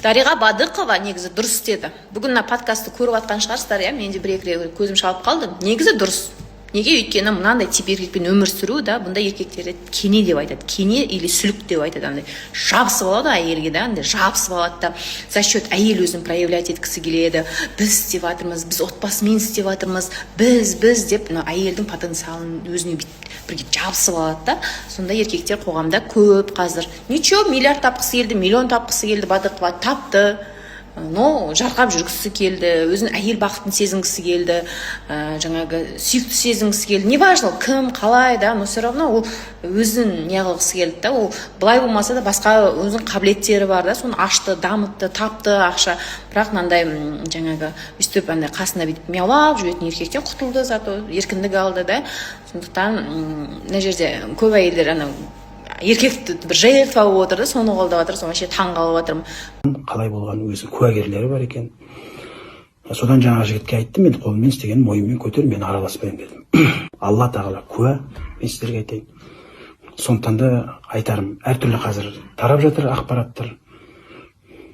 Дариға Бадықова негізі дұрыс істеді. Бүгін подкастты көріп жатқан шығарсыздар, иә, мен де бір-екі көзім шалып қалды. Негізі дұрыс. Неге? Өйткені мынандай тип еркекпен өмір сүру, да, бұндай еркектерді кене деп айтады. Кене или сүлік деп айтады. Андай жабысып алады әйелге, да, андай жабысып алады да. За счет әйел өзін проявлять еткісі келеді. Біз істеп жатырмыз, біз отбасымен істеп жатырмыз, біз деп әйелдің потенциалын өзіне бірге жабысып алады да. Сондай еркектер қоғамда көп қазір. Ничего, миллиард тапқысы келді, миллион тапқысы келді, Бадықова тапты. Но жарқап жүргісі келді, өзін әйел бақытын сезінгісі келді, жаңағы сүйікті сезінгісі келді. Неважно, кім, қалай, да, но все равно ол өзін неғылғысы келді, да, ол былай болмаса да басқа өзінің қабілеттері бар, да, соны ашты, дамытты, тапты, ақша. Бірақ мынандай жаңағы өстіп андай қасына бүйтіп мияулап жүретін еркектен құтылды, зато еркіндік алды, да. Сондықтан мына жерде көп әйелдер еркекті бір жертва болып отыр да, соны қолдап жатыр, соны ше таң қалып жатырмын. Қалай болған өзі куәгерлері бар екен. Содан жаңағы жігітке айттым, мен қолыммен істеген мойынмен көтер, мен араласпаймын дедім. Алла тағала куә, мен сіздерге айтайын. Сондықтан да айтарым, әртүрлі қазір тарап жатыр ақпараттар.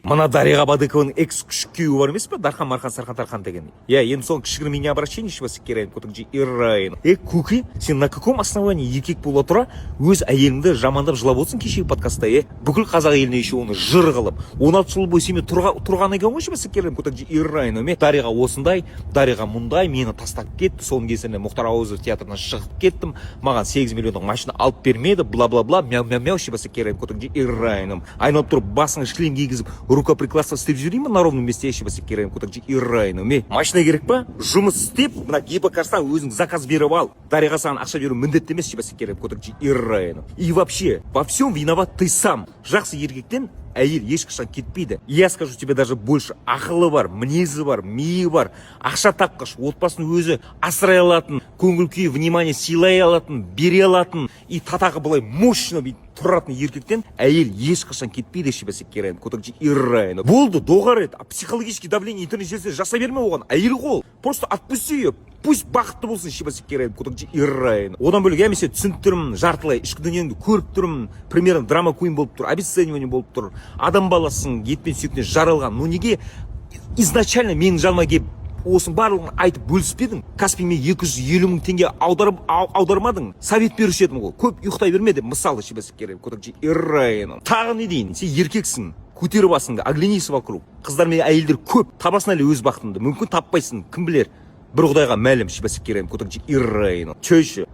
Мына Дариға Бадықованың экс-күшік күйеуі бар емес пе? Дархан Мархан Сархан Тархан деген. Енді соның кішігірім меня обращение шибасы керайын көтіңжі ирайын. Көке, сен на каком основании еркек бола тұра өз әйеліңді жамандап жылап отсын кешегі подкастта, бүкіл қазақ еліне еще оны жыр қылып, 16 жыл бойы сенімен тұрған екен ғой шибасы керайын көтіңжі ирайын. Дариға осындай, Дариға мұндай, мені тастап кетті, соның кесірінен Мұхтар Әуезов театрынан шығып кеттім, маған 8 миллиондық машина алып бермеді, бла-бла-бла, мяу-мяу шибасы керайын көтіңжі ирайын. Айналып тұрып басыңа шлем кигізіп рукоприкладство істеп жүрейін, на ровном месте шибасы керайын көтіңжі ирайын. Машина керек па? Жұмыс істеп, мына гипокарстан өзің заказ беріп ал. Дариға саған ақша беру міндетті емес шибасы керайын көтіңжі ирайын. И вообще, во всем виноват ты сам. Жақсы еркектен әйел ешқашан кетпейді. Я скажу тебе даже больше. Ақылы бар, мінезі бар, миы бар, ақша тапқыш, отбасын өзі асырай алатын, көңіл күй, внимание сыйлай алатын, бере алатын, и татағы былай мощно тұратын еркектен әйел ешқашан кетпейді шибасы керайын көтіңжі ирайын. Болды, доғар ет, психологический давление интернет желісіне жаса берме оған. Әйел қол, просто отпусти ее. Пусть бақытты болсын шибасы керайын көтіңжі ирайын. Одан бөлек я мен түсініп тұрмын, жартылай ішкі дүниеңді көріп тұрмын, примерно драма куин болып тұр, обесценивание болып тұр. Адам баласың етпен сүйекіне жаралған. Но неге изначально менің жаныма келіп осының барлығын айтып бөліспедің? Каспимен 250 мың теңге аудармадың? Совет беруші едім ғой. Көп ұйықтай бермеді, мысалы шибасы керайын көтіңжі ирайын. Тағы не дейін? Сен еркексің, көтеріп басыңды, оглянись вокруг. Қыздар мен әйелдер көп, табасың әлі өз бақытыңды. Мүмкін таппайсың, кім білер. Бір құдайға мәлім шибасы керайын көтіңжі ирайын. Чөйші.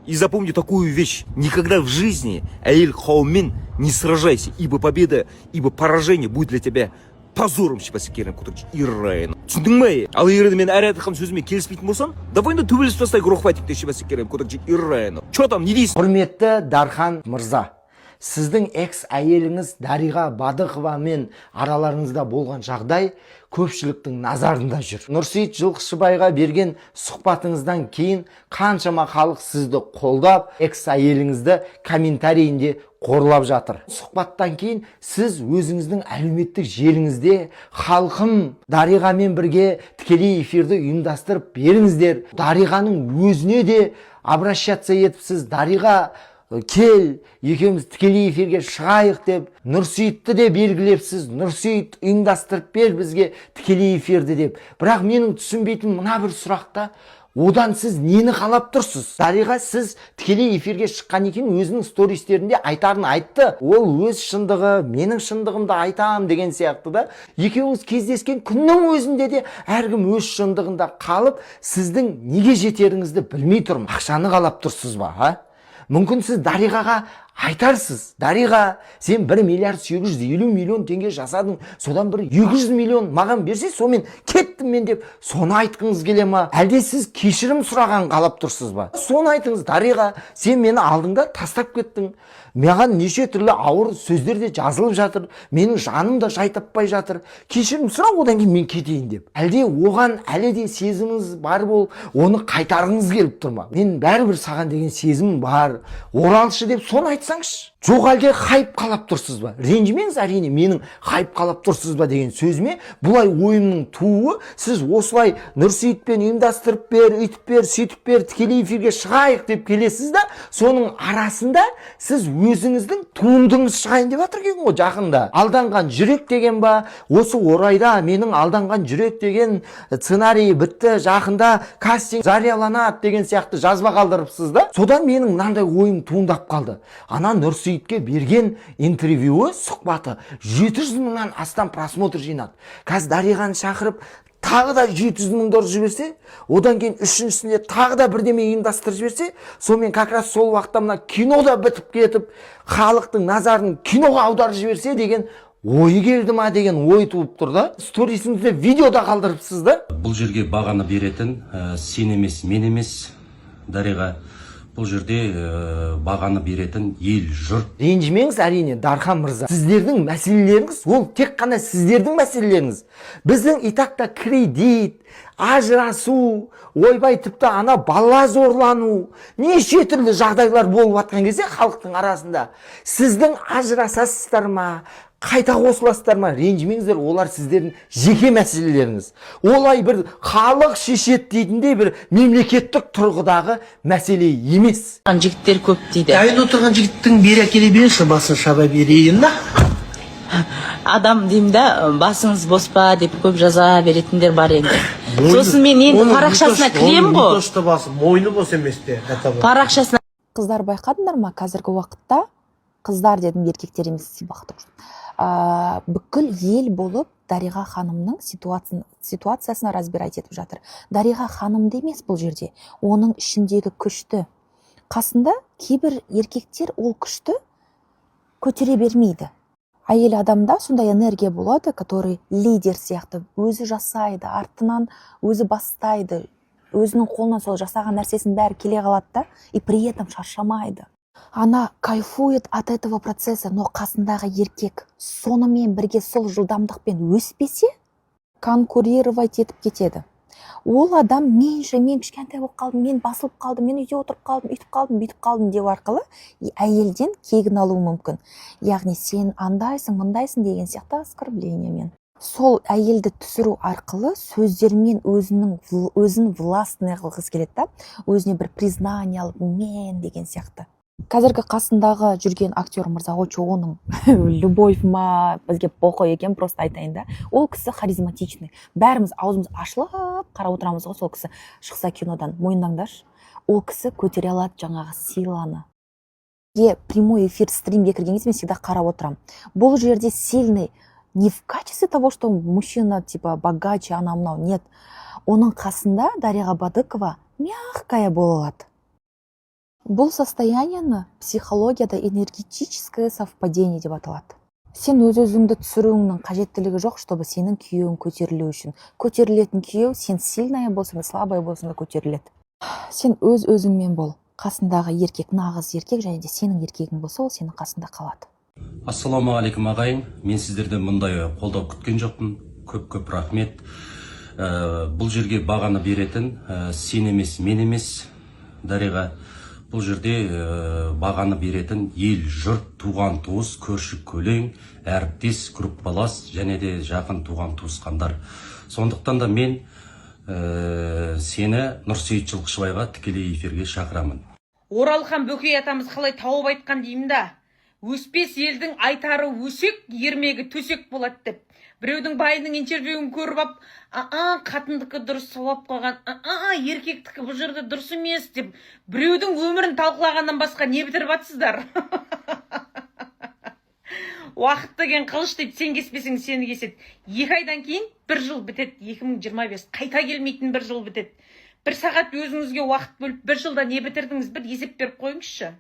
И запомни такую вещь. Никогда в жизни әйел қауыммен не сражайся, ибо победа, ибо поражение будет для тебя позором шибасы керайын көтіңжі ирайын. Түсіндің ме? Ал егер мен әр айтқан сөзіме келіспейтін болсам, давай төбелесіп тастайық рухватикте шибасы керайын көтіңжі ирайын. Че там, не дейсің? Құрметті Дархан мырза, сіздің экс әйеліңіз Дариға Бадықовамен араларыңызда болған жағдай көпшіліктің назарында жүр. Нұрсейіт Жылқышыбайға берген сұхбатыңыздан кейін қаншама халық сізді қолдап, экс әйеліңізді комментарийінде қорлап жатыр. Сұхбаттан кейін сіз өзіңіздің әлеуметтік желіңізде халқым Дариғамен бірге тікелей эфирді ұйымдастырып беріңіздер. Дариғаның өзіне де обращаться етіпсіз. Дариға кел, екеуміз тікелей эфирге шығайық деп, Нұрсейітті де белгілепсіз, Нұрсейіт ұйымдастырып бер бізге тікелей эфирді деп. Бірақ менің түсінбейтін мына бір сұрақта, одан сіз нені қалап тұрсыз? Дариға сіз тікелей эфирге шыққан екен өзінің стористерінде айтарын айтты. Ол өз шындығы, менің шындығымды айтам деген сияқты да. Екеуіңіз кездескен күннің өзінде де әркім өз шындығында қалып, сіздің неге жетеріңізді білмей тұрмын. Ақшаны қалап тұрсыз ба? Мүмкін сіз Дариғаға айтарсыз. Дариға, сен 1 миллиард 850 миллион теңге жасадың, содан бір 200 миллион маған берсе, сомен кеттім мен деп, соны айтқыңыз келе ма? Әлде сіз кешірім сұраған қалап тұрсыз ба? Соны айтыңыз. Дариға, сен мені алдыңда тастап кеттің. Маған неше түрлі ауыр сөздер де жазылып жатыр. Менің жаным да жай таппай жатыр. Кешірім сұра, одан кейін мен кетейін деп. Әлде оған әлі де сезіміңіз бар бол, оны қайтарғыңыз келіп тұр ма? Мен бәрібір саған деген сезімім бар. Оралшы деп соны айтсаңшы. жоқ әлде хайп қалап тұрсыз ба? Ренжімеңіз, әрине менің хайп қалап тұрсыз ба деген сөзіме бұлай ойымның туы, сіз осылай Нұрсейітпен ұйымдастырып бер, үйтіп бер, сөйтіп бер, тікелей эфирге шығайық деп келесіз да, соның арасында сіз өзіңіздің туындыңыз шығайын деп жатыр екен ғой жақында. Алданған жүрек деген ба, осы орайда менің алданған жүрек деген сценарий бітті, жақында кастинг жарияланады деген сияқты жазба қалдырыпсыз да. Содан менің мынандай ойым туындап қалды. Ана Нұрсейітке берген интервьюі, сұхбаты 700 мыңнан астам просмотр жинады. Қазір Дариғаны шақырып тағы да 700 мыңдар жіберсе, одан кейін үшіншісінде тағы да бірдеме ұйымдастырып жіберсе, сонымен как раз сол уақытта мына кино да бітіп кетіп, халықтың назарын киноға аударып жіберсе деген ой келді ма деген ой туып тұр да. Сторисіңізде видеода қалдырыпсыз да. Бұл жерге бағаны беретін сен емес, мен емес, Дариға. Бұл жерде бағаны беретін ел, жұрт. Ренжімеңіз, әрине, Дархан мырза. Сіздердің мәселелеріңіз, ол тек қана сіздердің мәселелеріңіз. Біздің итақта кредит, ажырасу, ойбай тіпті ана бала зорлану, неше түрлі жағдайлар болып жатқан кезде халықтың арасында сіздің ажырасасыздар ма, қайта қосыласыздар ма, ренжімеңіздер, олар сіздердің жеке мәселелеріңіз. Олай бір халық шешет дейтіндей бір мемлекеттік тұрғыдағы мәселе емес. Жігіттер көп дейді. Дайын отырған жігіттің бері әкеле берші, басын шаба берейін да. Адам деймін да, басыңыз бос па деп көп жаза беретіндер бар енді. Сосын мен енді парақшасына кірем ғой. Мойны бос емес те. Парақшасына. Қыздар байқадыңдар ма, қазіргі уақытта, қыздар дедім, еркектер емес сипақтап жүр. Бүкіл ел болып Дариға ханымның ситуациясына разбирать етіп жатыр. Дариға ханымды емес бұл жерде, оның ішіндегі күшті. Қасында кейбір еркектер ол күшті көтере бермейді. Әйел адамда сондай энергия болады, который лидер сияқты өзі жасайды, артынан өзі бастайды, өзінің қолынан сол жасаған нәрсесін бәрі келе қалады да, и при этом шаршамайды. Она кайфует от этого процесса, но қасындағы еркек сонымен бірге сол жылдамдықпен өспесе, конкурировать етіп кетеді. Ол адам мен кішкентай болып қалдым, мен басылып қалдым, мен үйде отырып қалдым, үйтіп қалдым, бүйтіп қалдым деп арқылы әйелден кегін алуы мүмкін. Яғни сен андайсың, мындайсың деген сияқты оскорблениемен. Сол әйелді түсіру арқылы сөздермен өзін властный қылғысы келеді да, өзіне бір признание алып, мен деген сияқты. Қазіргі қасындағы жүрген актер мырза, оның любовь ма, бізге похуй екен, просто айтайын да. Ол кісі харизматичный. Бәріміз аузымыз ашылып қарап отырамыз ғой, сол кісі шықса кинодан, мойындаңдаршы. Ол кісі көтере алады жаңағы силаны. Прямой эфир стримге кірген кезде мен всегда қарап отырам. Бұл жерде сильный не в качестве того, что мужчина типа богаче, анау-мынау, нет. Оның қасында Дариға Бадыкова мягкая болады. Бұл состояниені психологияда энергетическое совпадение деп аталады. Сен өз-өзіңді түсіруіңнің қажеттілігі жоқ, чтобы сенің күйеуің көтерілу үшін. Көтерілетін күйеу сен сильная болсың, слабая болсың да көтеріледі. Сен өз-өзіңмен бол. Қасындағы еркек нағыз еркек, және де сенің еркегің болса, ол сенің қасында қалады. Ассалаумағалейкум ағайын. Мен сіздерден мұндай қолдау күткен жоқпын. Көп рахмет. Бұл жерге бағаны беретін сен емес, мен емес, Дариға. Бұл жерде бағаны беретін ел, жұрт, туған туыс, көрші көлең, әріптес, группалас және де жақын туған туысқандар. Сондықтан да мен сені Нұрсейіт Жылқышыбайға тікелей эфирге шақырамын. Оралхан Бөкей атамыз қалай тауып айтқан деймін да. Өспес елдің айтары өсек, ермегі төсек болады деп. Біреудің байының интервьюін көріп ап, қатындікі дұрыс сауап қойған, еркектікі бұл жерде дұрыс емес деп, біреудің өмірін талқылағаннан басқа не бітіріп атсыздар? Уақыт деген қылыш дейді, сен кеспесең сені кеседі. 2 айдан кейін 1 жыл бітеді, 2025, қайта келмейтін 1 жыл бітеді. 1 сағат өзіңізге уақыт бөліп, 1 жылда не бітірдіңіз, бір есеп беріп қойыңызшы.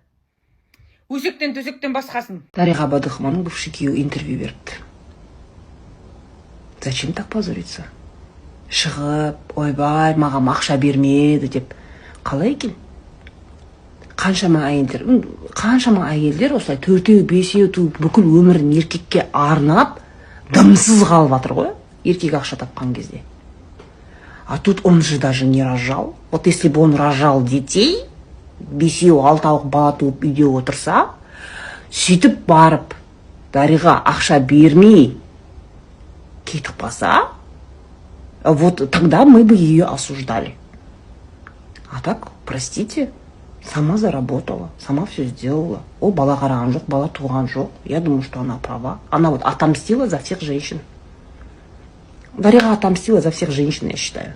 Өсектен төсектен басқасын. Дариға Бадыкованың бывший күйеуі интервью беріпті. Зачем так позориться? Шығып, ойбай, маған ақша бермеді деп. Қалай екен? Қаншама әйелдер осылай 4-5 туып бүкіл өмірін еркекке арнап, дымсыз қалып жатыр ғой, еркек ақша тапқан кезде. А тут он же даже не рожал. Вот если бы он рожал детей, 5-6 бала туып үйде отырса, сөйтіп барып Дариға ақша бермей кетіп қалса, вот тогда мы бы ее осуждали. А так, простите, сама заработала, сама все сделала. О, бала қараған жоқ, бала туған жоқ. Я думаю, что она права. Она вот отомстила за всех женщин. Дариға отомстила за всех женщин, я считаю.